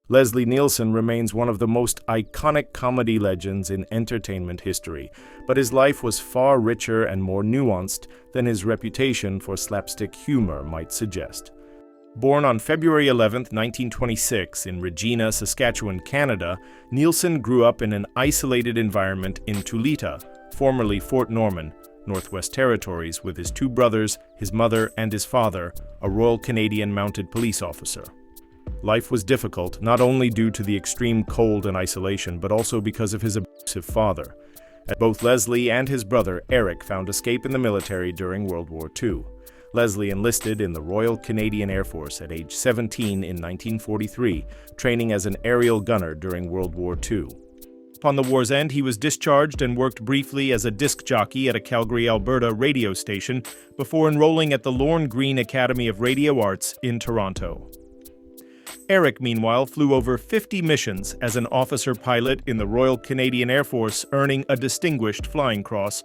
Leslie Nielsen remains one of the most iconic comedy legends in entertainment history, but his life was far richer and more nuanced than his reputation for slapstick humor might suggest. Born on February 11, 1926, in Regina, Saskatchewan, Canada, Nielsen grew up in an isolated environment in Tulita, formerly Fort Norman, Northwest Territories, with his two brothers, his mother, and his father, a Royal Canadian Mounted Police officer. Life was difficult, not only due to the extreme cold and isolation, but also because of his abusive father. Both Leslie and his brother, Eric, found escape in the military during World War II. Leslie enlisted in the Royal Canadian Air Force at age 17 in 1943, training as an aerial gunner during World War II. Upon the war's end, he was discharged and worked briefly as a disc jockey at a Calgary, Alberta radio station before enrolling at the Lorne Greene Academy of Radio Arts in Toronto. Eric, meanwhile, flew over 50 missions as an officer pilot in the Royal Canadian Air Force, earning a Distinguished Flying Cross.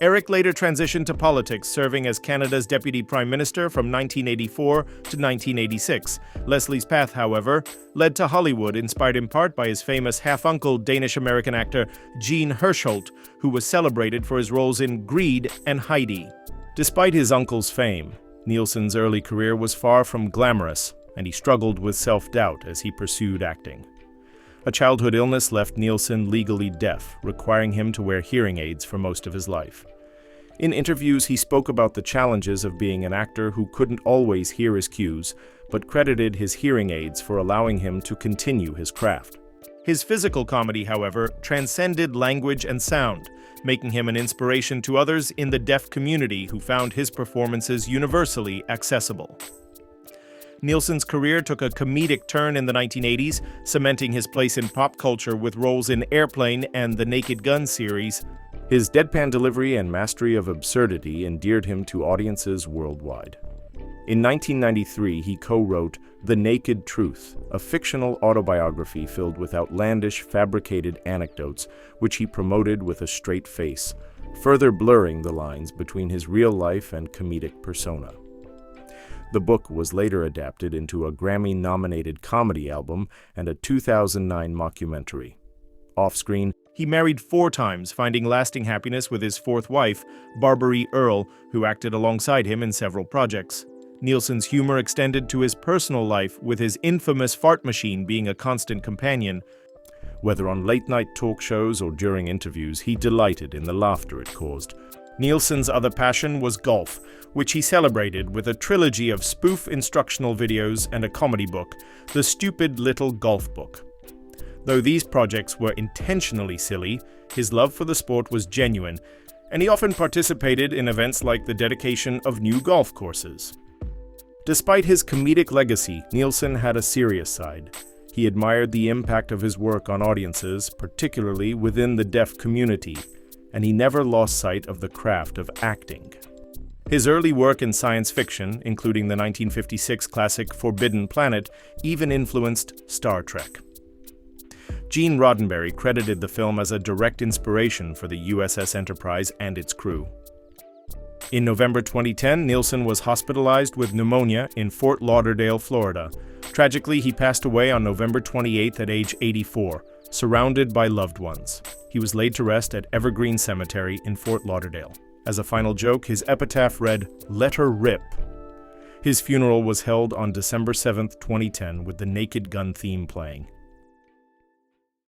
Eric later transitioned to politics, serving as Canada's Deputy Prime Minister from 1984 to 1986. Leslie's path, however, led to Hollywood, inspired in part by his famous half-uncle Danish-American actor Gene Hersholt, who was celebrated for his roles in Greed and Heidi. Despite his uncle's fame, Nielsen's early career was far from glamorous, and he struggled with self-doubt as he pursued acting. A childhood illness left Nielsen legally deaf, requiring him to wear hearing aids for most of his life. In interviews, he spoke about the challenges of being an actor who couldn't always hear his cues, but credited his hearing aids for allowing him to continue his craft. His physical comedy, however, transcended language and sound, making him an inspiration to others in the deaf community who found his performances universally accessible. Nielsen's career took a comedic turn in the 1980s, cementing his place in pop culture with roles in Airplane and the Naked Gun series. His deadpan delivery and mastery of absurdity endeared him to audiences worldwide. In 1993, he co-wrote The Naked Truth, a fictional autobiography filled with outlandish, fabricated anecdotes, which he promoted with a straight face, further blurring the lines between his real life and comedic persona. The book was later adapted into a Grammy-nominated comedy album and a 2009 mockumentary. Off-screen, he married 4 times, finding lasting happiness with his 4th wife, Barbary Earl, who acted alongside him in several projects. Nielsen's humor extended to his personal life, with his infamous fart machine being a constant companion. Whether on late-night talk shows or during interviews, he delighted in the laughter it caused. Nielsen's other passion was golf, which he celebrated with a trilogy of spoof instructional videos and a comedy book, The Stupid Little Golf Book. Though these projects were intentionally silly, his love for the sport was genuine, and he often participated in events like the dedication of new golf courses. Despite his comedic legacy, Nielsen had a serious side. He admired the impact of his work on audiences, particularly within the deaf community, and he never lost sight of the craft of acting. His early work in science fiction, including the 1956 classic Forbidden Planet, even influenced Star Trek. Gene Roddenberry credited the film as a direct inspiration for the USS Enterprise and its crew. In November 2010, Nielsen was hospitalized with pneumonia in Fort Lauderdale, Florida. Tragically, he passed away on November 28th at age 84, surrounded by loved ones. He was laid to rest at Evergreen Cemetery in Fort Lauderdale. As a final joke, his epitaph read, "Let her rip." His funeral was held on December 7, 2010, with the Naked Gun theme playing.